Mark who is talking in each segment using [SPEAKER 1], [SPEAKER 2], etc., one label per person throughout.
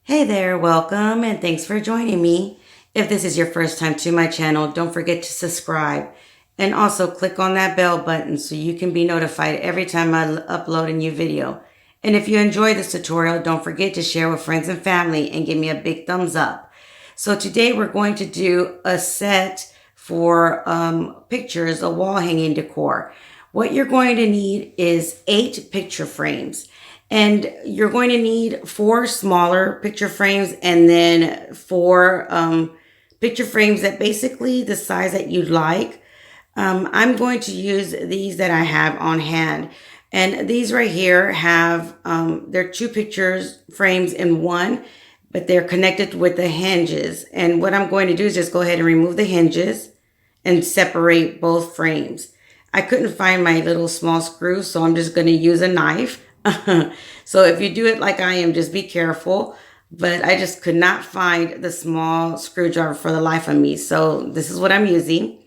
[SPEAKER 1] Hey there, welcome and thanks for joining me. If this is your first time to my channel, don't forget to subscribe and also click on that bell button so you can be notified every time I upload a new video. And if you enjoy this tutorial, don't forget to share with friends and family and give me a big thumbs up. So today we're going to do a set for pictures, a wall hanging decor. What you're going to need is 8 picture frames. And you're going to need 4 smaller picture frames and then 4 picture frames that basically the size that you'd like. I'm going to use these that I have on hand. And these right here have, they're 2 pictures frames in one, but they're connected with the hinges. And what I'm going to do is just go ahead and remove the hinges and separate both frames. I couldn't find my little small screw, so I'm just going to use a knife. So if you do it like I am, just be careful. But I just could not find the small screwdriver for the life of me. So this is what I'm using.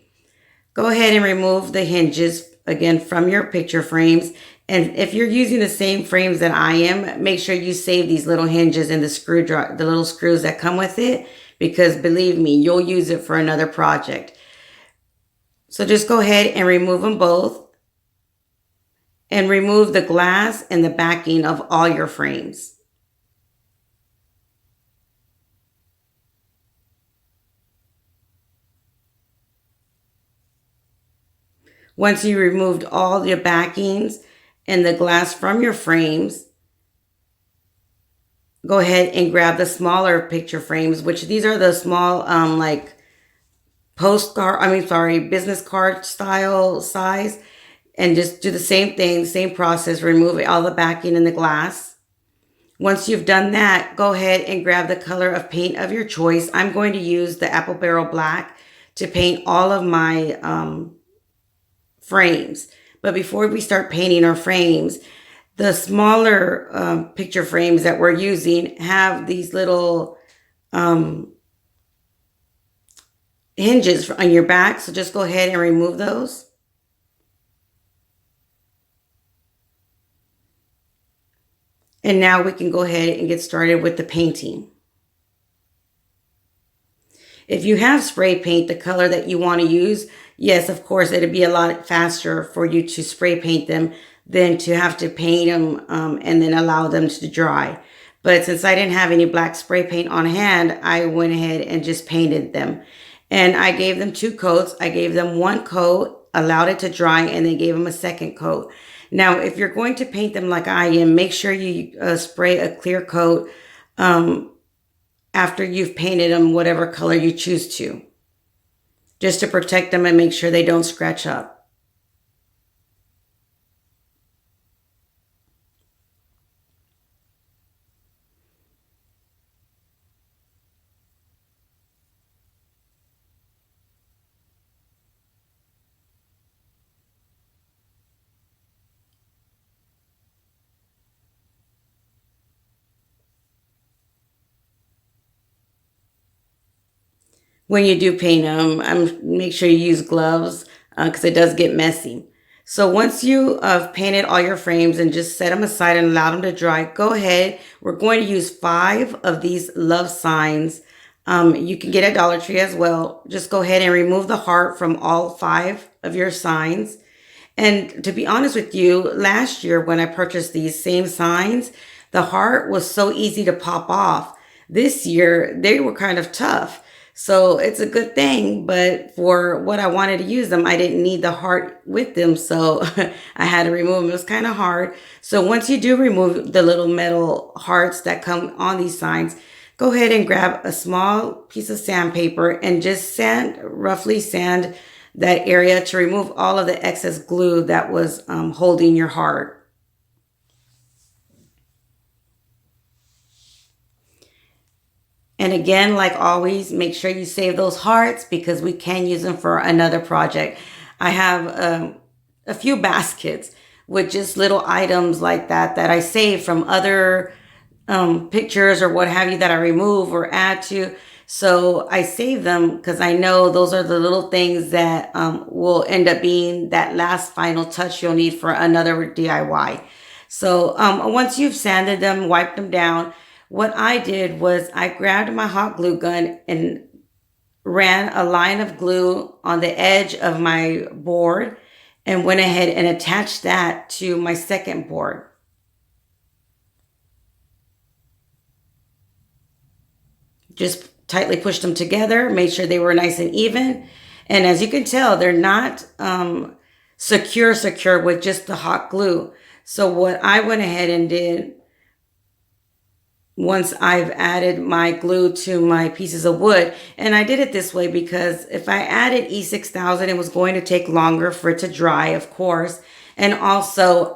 [SPEAKER 1] Go ahead and remove the hinges again from your picture frames. And if you're using the same frames that I am, make sure you save these little hinges and the screwdriver, the little screws that come with it, because believe me, you'll use it for another project. So just go ahead and remove them both. And remove the glass and the backing of all your frames. Once you removed all your backings and the glass from your frames, go ahead and grab the smaller picture frames, which these are the small like business card style size. And just do the same thing, same process, remove all the backing and the glass. Once you've done that, go ahead and grab the color of paint of your choice. I'm going to use the Apple Barrel Black to paint all of my frames. But before we start painting our frames, the smaller picture frames that we're using have these little hinges on your back. So just go ahead and remove those. And now we can go ahead and get started with the painting. If you have spray paint, the color that you want to use, yes, of course, it'd be a lot faster for you to spray paint them than to have to paint them and then allow them to dry. But since I didn't have any black spray paint on hand, I went ahead and just painted them. And I gave them 2 coats. I gave them 1 coat, allowed it to dry, and then gave them a 2nd coat. Now, if you're going to paint them like I am, make sure you spray a clear coat after you've painted them whatever color you choose to, just to protect them and make sure they don't scratch up. When you do paint them, make sure you use gloves because it does get messy. So once you have painted all your frames and just set them aside and allow them to dry, go ahead. We're going to use 5 of these love signs. You can get at Dollar Tree as well. Just go ahead and remove the heart from all 5 of your signs. And to be honest with you, last year when I purchased these same signs, the heart was so easy to pop off. This year, they were kind of tough. So it's a good thing, but for what I wanted to use them, I didn't need the heart with them. So I had to remove them. It was kind of hard. So once you do remove the little metal hearts that come on these signs, go ahead and grab a small piece of sandpaper and just roughly sand that area to remove all of the excess glue that was holding your heart. And again, like always, make sure you save those hearts because we can use them for another project. I have a few baskets with just little items like that I save from other pictures or what have you that I remove or add to. So I save them because I know those are the little things that will end up being that last final touch you'll need for another DIY. So once you've sanded them, wiped them down, what I did was I grabbed my hot glue gun and ran a line of glue on the edge of my board and went ahead and attached that to my second board. Just tightly pushed them together, made sure they were nice and even. And as you can tell, they're not secure with just the hot glue. So what I went ahead and did, once I've added my glue to my pieces of wood, and I did it this way because if I added E6000, it was going to take longer for it to dry, of course. And also,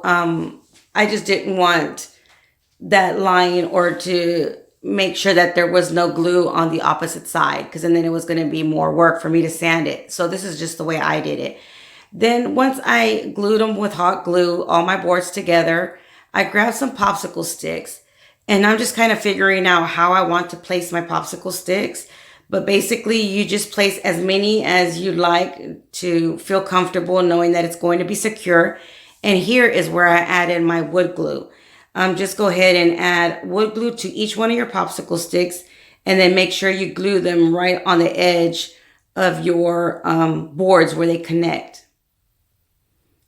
[SPEAKER 1] I just didn't want that line or to make sure that there was no glue on the opposite side, because then it was going to be more work for me to sand it. So this is just the way I did it. Then once I glued them with hot glue, all my boards together, I grabbed some popsicle sticks, and I'm just kind of figuring out how I want to place my popsicle sticks. But basically you just place as many as you like to feel comfortable knowing that it's going to be secure. And here is where I added my wood glue. Just go ahead and add wood glue to each one of your popsicle sticks, and then make sure you glue them right on the edge of your boards where they connect.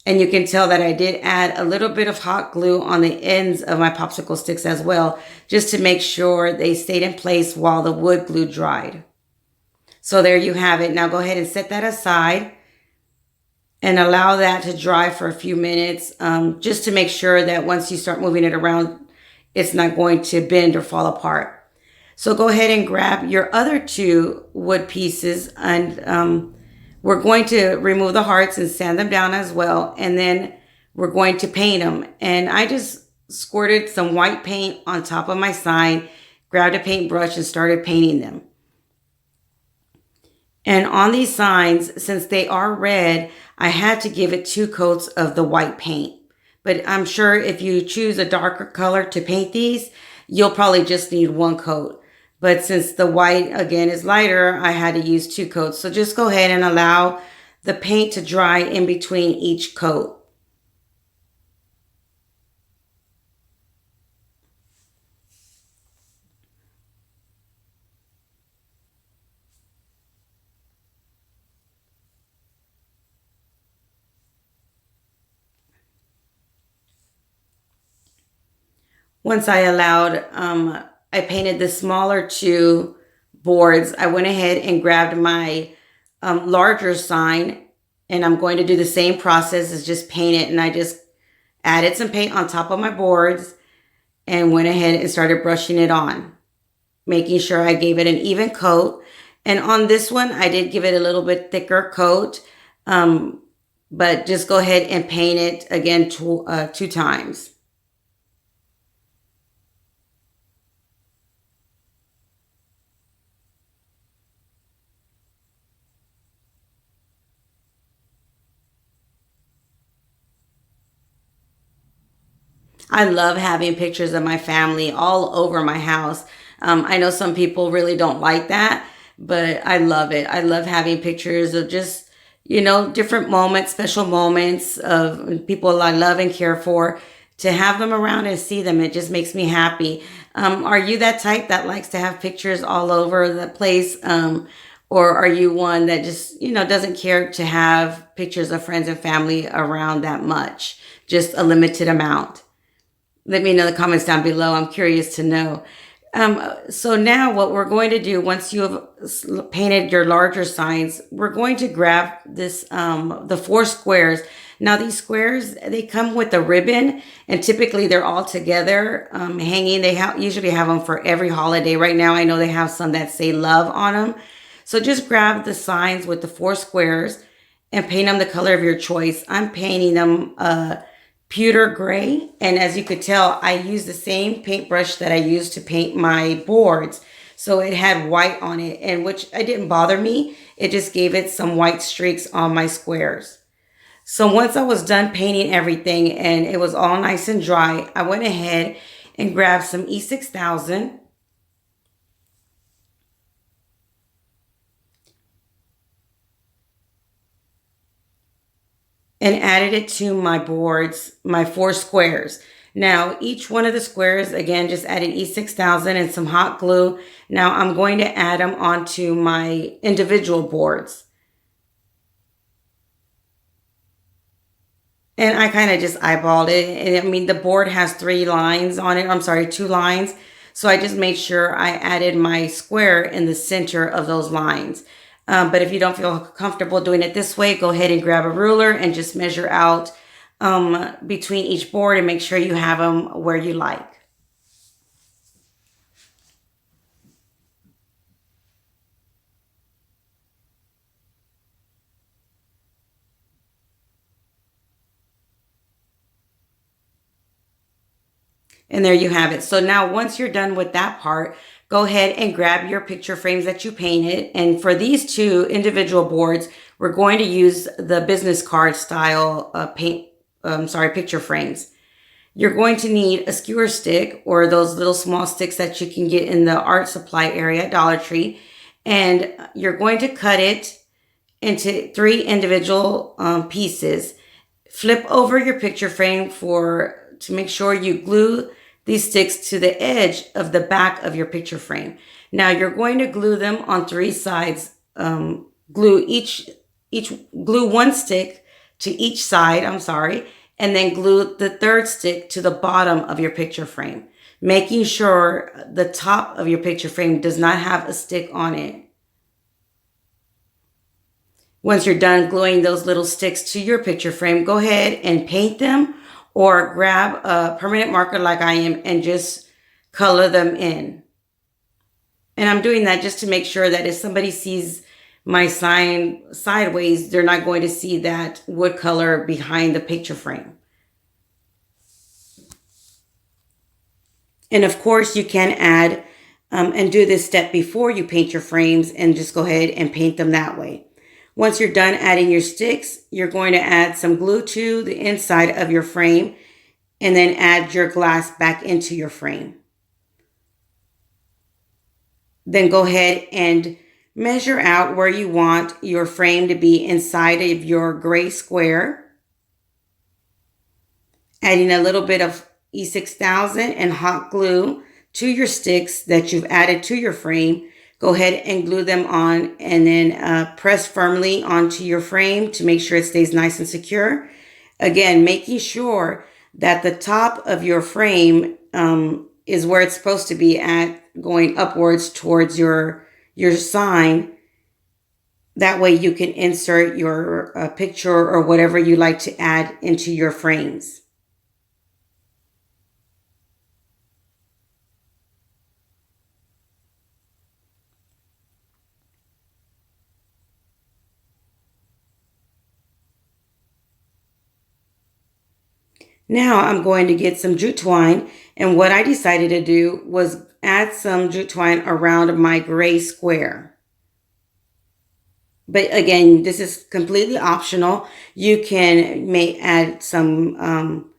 [SPEAKER 1] And you can tell that I did add a little bit of hot glue on the ends of my popsicle sticks as well, just to make sure they stayed in place while the wood glue dried. So there you have it. Now go ahead and set that aside and allow that to dry for a few minutes, just to make sure that once you start moving it around, it's not going to bend or fall apart. So go ahead and grab your other two wood pieces, and we're going to remove the hearts and sand them down as well. And then we're going to paint them. And I just squirted some white paint on top of my sign, grabbed a paintbrush and started painting them. And on these signs, since they are red, I had to give it 2 coats of the white paint. But I'm sure if you choose a darker color to paint these, you'll probably just need 1 coat. But since the white, again, is lighter, I had to use 2 coats. So just go ahead and allow the paint to dry in between each coat. Once I allowed, I painted the smaller 2 boards, I went ahead and grabbed my larger sign, and I'm going to do the same process as just paint it. And I just added some paint on top of my boards and went ahead and started brushing it on, making sure I gave it an even coat. And on this one, I did give it a little bit thicker coat, but just go ahead and paint it again 2 times. I love having pictures of my family all over my house. I know some people really don't like that, but I love it. I love having pictures of just, different moments, special moments of people I love and care for. To have them around and see them, it just makes me happy. Are you that type that likes to have pictures all over the place? Or are you one that just, doesn't care to have pictures of friends and family around that much, just a limited amount? Let me know in the comments down below. I'm curious to know. So now what we're going to do, once you have painted your larger signs, we're going to grab this, the 4 squares. Now these squares, they come with a ribbon, and typically they're all together, hanging. They usually have them for every holiday. Right now I know they have some that say love on them. So just grab the signs with the 4 squares and paint them the color of your choice. I'm painting them pewter gray, and as you could tell, I used the same paintbrush that I used to paint my boards, so it had white on it, and which it didn't bother me. It just gave it some white streaks on my squares. So once I was done painting everything and it was all nice and dry, I went ahead and grabbed some E6000 and added it to my boards, my 4 squares. Now, each one of the squares, again, just added E6000 and some hot glue. Now I'm going to add them onto my individual boards. And I kind of just eyeballed it. And I mean, the board has 3 lines on it. I'm sorry, 2 lines. So I just made sure I added my square in the center of those lines. But if you don't feel comfortable doing it this way, go ahead and grab a ruler and just measure out between each board and make sure you have them where you like. And there you have it. So now once you're done with that part, go ahead and grab your picture frames that you painted. And for these 2 individual boards, we're going to use the business card style picture frames. You're going to need a skewer stick or those little small sticks that you can get in the art supply area at Dollar Tree. And you're going to cut it into 3 individual pieces. Flip over your picture frame to make sure you glue these sticks to the edge of the back of your picture frame. Now you're going to glue them on 3 sides. Glue glue 1 stick to each side, and then glue the 3rd stick to the bottom of your picture frame, making sure the top of your picture frame does not have a stick on it. Once you're done gluing those little sticks to your picture frame, go ahead and paint them or grab a permanent marker like I am and just color them in. And I'm doing that just to make sure that if somebody sees my sign sideways, they're not going to see that wood color behind the picture frame. And of course, you can add and do this step before you paint your frames and just go ahead and paint them that way. Once you're done adding your sticks, you're going to add some glue to the inside of your frame and then add your glass back into your frame. Then go ahead and measure out where you want your frame to be inside of your gray square. Adding a little bit of E6000 and hot glue to your sticks that you've added to your frame. Go ahead and glue them on and then press firmly onto your frame to make sure it stays nice and secure. Again, making sure that the top of your frame is where it's supposed to be at, going upwards towards your sign. That way you can insert your picture or whatever you like to add into your frames. Now I'm going to get some jute twine, and what I decided to do was add some jute twine around my gray square. But again, this is completely optional. You may add some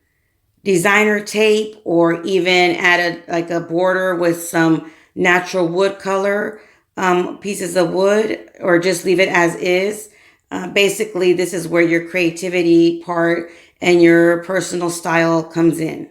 [SPEAKER 1] designer tape or even add a border with some natural wood color pieces of wood, or just leave it as is. Basically, this is where your creativity part and your personal style comes in.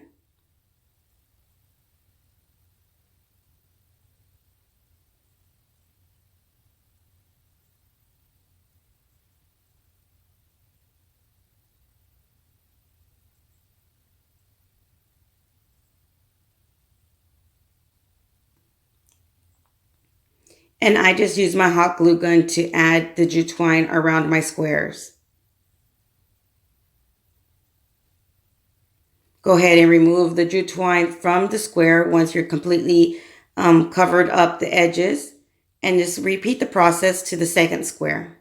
[SPEAKER 1] And I just use my hot glue gun to add the jute twine around my squares. Go ahead and remove the jute twine from the square once you're completely covered up the edges, and just repeat the process to the second square.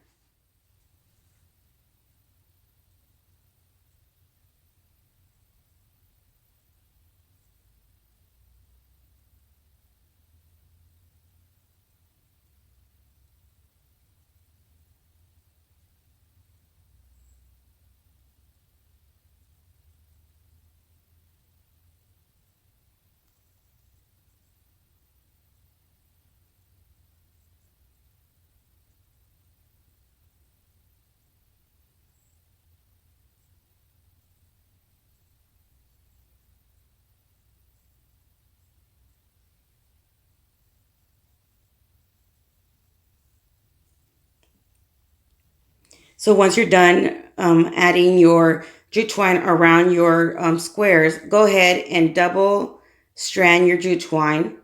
[SPEAKER 1] So once you're done adding your jute twine around your squares, go ahead and double strand your jute twine.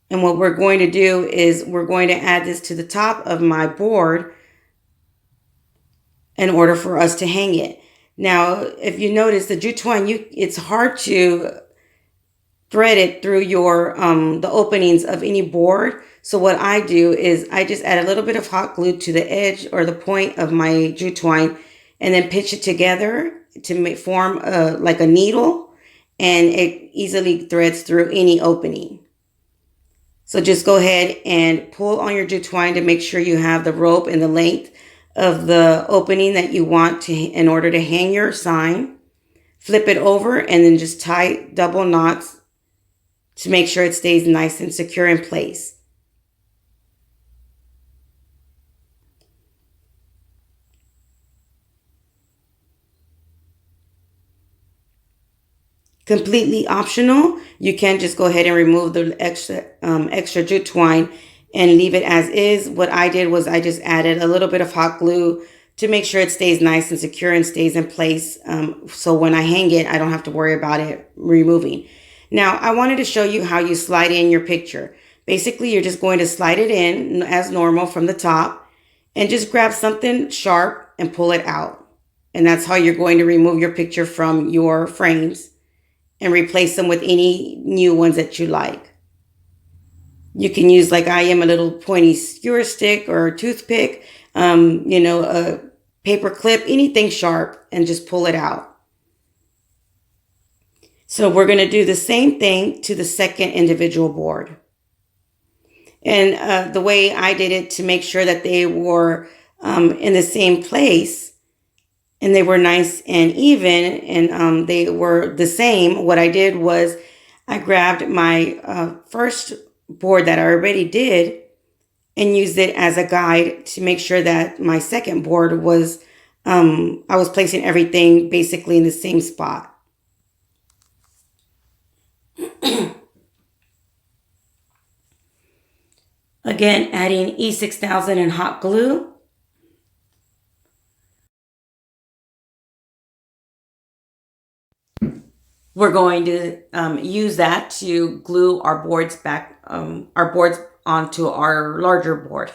[SPEAKER 1] And what we're going to do is we're going to add this to the top of my board in order for us to hang it. Now, if you notice the jute twine, it's hard to thread it through your the openings of any board. So what I do is I just add a little bit of hot glue to the edge or the point of my jute twine and then pinch it together to form like a needle, and it easily threads through any opening. So just go ahead and pull on your jute twine to make sure you have the rope and the length of the opening that you want to in order to hang your sign. Flip it over and then just tie double knots to make sure it stays nice and secure in place. Completely optional. You can just go ahead and remove the extra jute twine and leave it as is. What I did was I just added a little bit of hot glue to make sure it stays nice and secure and stays in place. So when I hang it, I don't have to worry about it removing. Now, I wanted to show you how you slide in your picture. Basically, you're just going to slide it in as normal from the top and just grab something sharp and pull it out. And that's how you're going to remove your picture from your frames and replace them with any new ones that you like. You can use, like I am, a little pointy skewer stick or a toothpick, a paper clip, anything sharp, and just pull it out. So we're going to do the same thing to the second individual board. And the way I did it to make sure that they were in the same place and they were nice and even and they were the same, what I did was I grabbed my first board that I already did and used it as a guide to make sure that my second board was, I was placing everything basically in the same spot. Again, adding E6000 and hot glue. We're going to use that to glue our boards back, onto our larger board.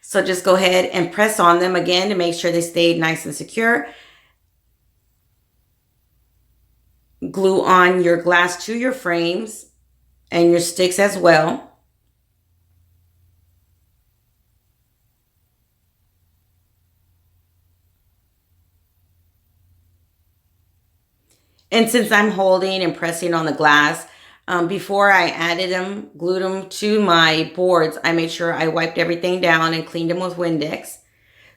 [SPEAKER 1] So just go ahead and press on them again to make sure they stay nice and secure. Glue on your glass to your frames and your sticks as well. And since I'm holding and pressing on the glass, before I added them, glued them to my boards, I made sure I wiped everything down and cleaned them with Windex.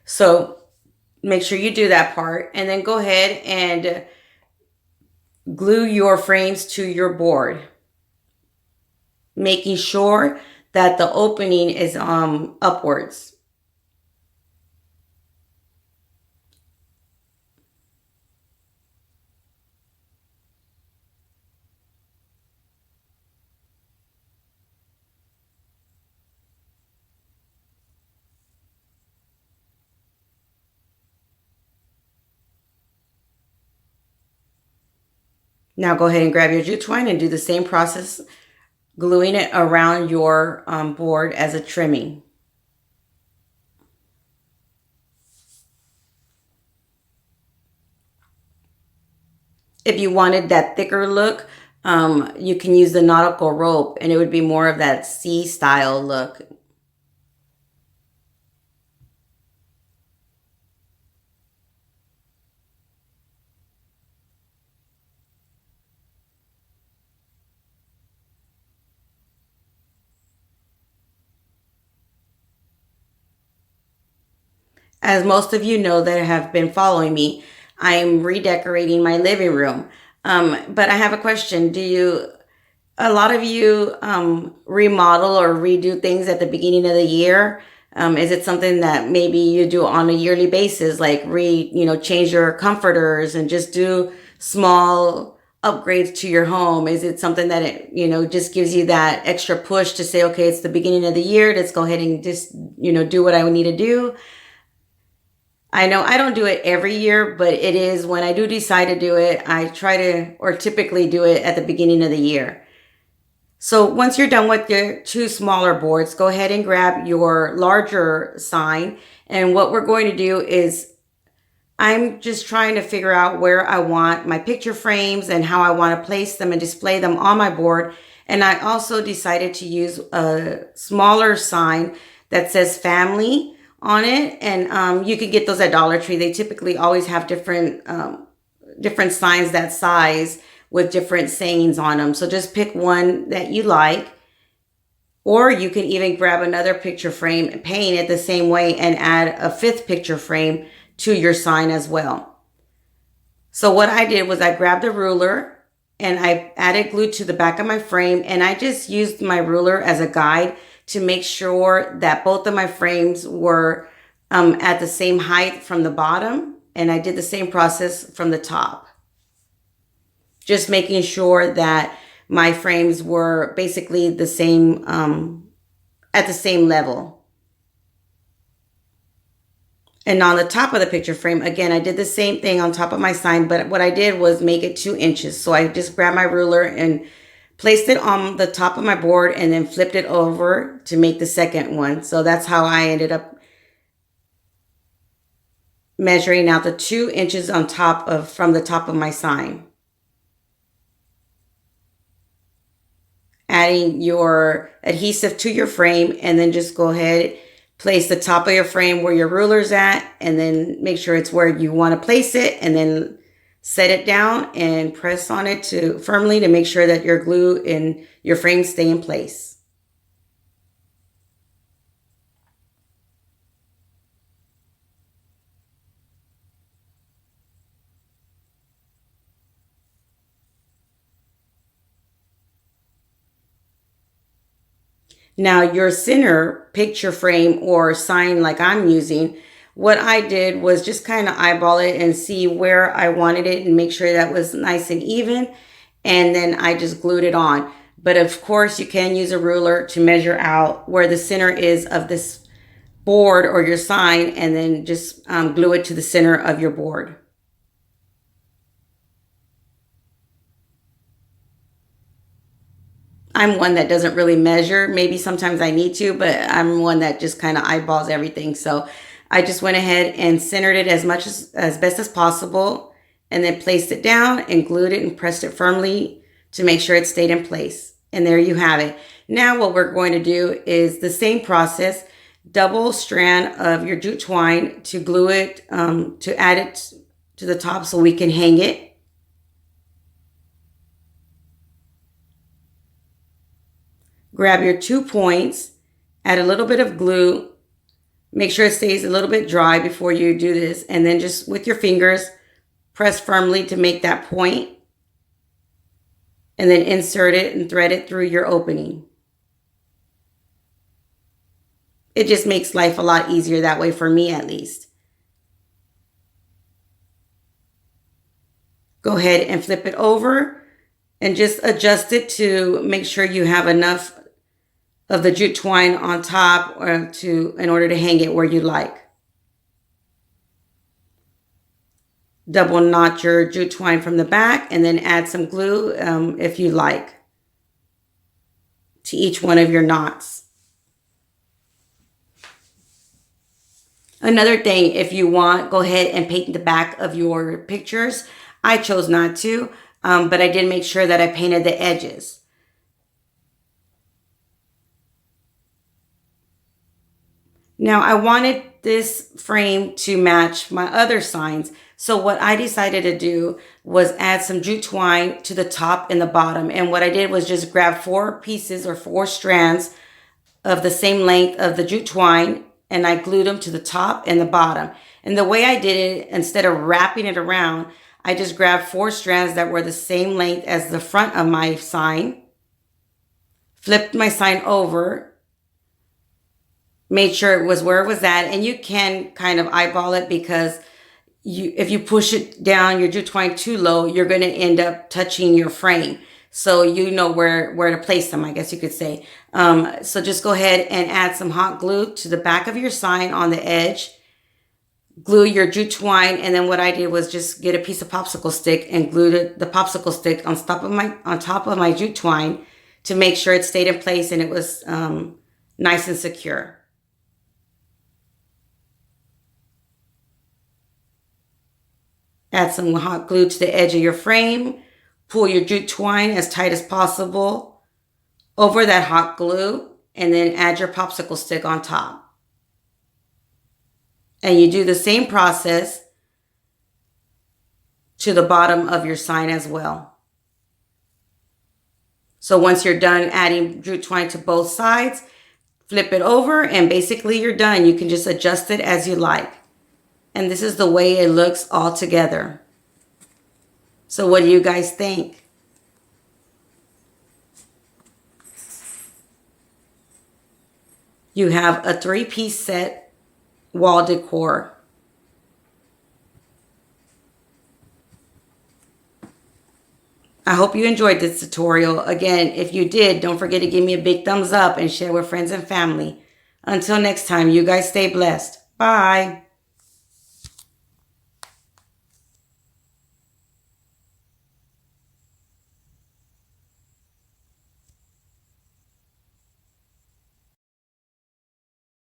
[SPEAKER 1] So make sure you do that part. And then go ahead and glue your frames to your board, making sure that the opening is upwards. Now go ahead and grab your jute twine and do the same process, gluing it around your board as a trimming. If you wanted that thicker look, you can use the nautical rope and it would be more of that sea style look. As most of you know that have been following me, I'm redecorating my living room. But I have a question. A lot of you remodel or redo things at the beginning of the year? Is it something that maybe you do on a yearly basis, like change your comforters and just do small upgrades to your home? Is it something that it, just gives you that extra push to say, okay, it's the beginning of the year. Let's go ahead and just, do what I need to do. I know I don't do it every year, but it is when I do decide to do it, I try to, or typically do it at the beginning of the year. So once you're done with your 2 smaller boards, go ahead and grab your larger sign. And what we're going to do is I'm just trying to figure out where I want my picture frames and how I want to place them and display them on my board. And I also decided to use a smaller sign that says family on it. And you can get those at Dollar Tree. They typically always have different signs that size with different sayings on them. So just pick one that you like. Or you can even grab another picture frame and paint it the same way and add a 5th picture frame to your sign as well. So what I did was I grabbed a ruler and I added glue to the back of my frame, and I just used my ruler as a guide to make sure that both of my frames were at the same height from the bottom, and I did the same process from the top. Just making sure that my frames were basically the same, at the same level. And on the top of the picture frame, again, I did the same thing on top of my sign, but what I did was make it 2 inches. So I just grabbed my ruler and placed it on the top of my board and then flipped it over to make the second one. So that's how I ended up measuring out the 2 inches on top from the top of my sign. Adding your adhesive to your frame, and then just go ahead, place the top of your frame where your ruler's at, and then make sure it's where you want to place it, and then set it down and press on it firmly to make sure that your glue and your frame stay in place. Now your center picture frame or sign like I'm using, what I did was just kind of eyeball it and see where I wanted it and make sure that was nice and even. And then I just glued it on. But of course you can use a ruler to measure out where the center is of this board or your sign, and then just glue it to the center of your board. I'm one that doesn't really measure. Maybe sometimes I need to, but I'm one that just kind of eyeballs everything. So I just went ahead and centered it as best as possible, and then placed it down and glued it and pressed it firmly to make sure it stayed in place. And there you have it. Now what we're going to do is the same process, double strand of your jute twine to glue it, to add it to the top so we can hang it. Grab your 2 points, add a little bit of glue, make sure it stays a little bit dry before you do this, and then just with your fingers, press firmly to make that point, and then insert it and thread it through your opening. It just makes life a lot easier that way, for me at least. Go ahead and flip it over and just adjust it to make sure you have enough of the jute twine on top in order to hang it where you like. Double knot your jute twine from the back, and then add some glue if you like to each one of your knots. Another thing, if you want, go ahead and paint the back of your pictures. I chose not to, but I did make sure that I painted the edges. Now I wanted this frame to match my other signs. So what I decided to do was add some jute twine to the top and the bottom. And what I did was just grab 4 pieces or 4 strands of the same length of the jute twine, and I glued them to the top and the bottom. And the way I did it, instead of wrapping it around, I just grabbed 4 strands that were the same length as the front of my sign, flipped my sign over, made sure it was where it was at, and you can kind of eyeball it because if you push it down, your jute twine too low, you're going to end up touching your frame. So you know where to place them, I guess you could say. So just go ahead and add some hot glue to the back of your sign on the edge. Glue your jute twine, and then what I did was just get a piece of popsicle stick and glued the popsicle stick on top of my jute twine to make sure it stayed in place and it was nice and secure. Add some hot glue to the edge of your frame. Pull your jute twine as tight as possible over that hot glue, and then add your popsicle stick on top. And you do the same process to the bottom of your sign as well. So once you're done adding jute twine to both sides, flip it over and basically you're done. You can just adjust it as you like. And this is the way it looks all together. So what do you guys think? You have a 3-piece set wall decor. I hope you enjoyed this tutorial. Again, if you did, don't forget to give me a big thumbs up and share with friends and family. Until next time, you guys stay blessed. Bye.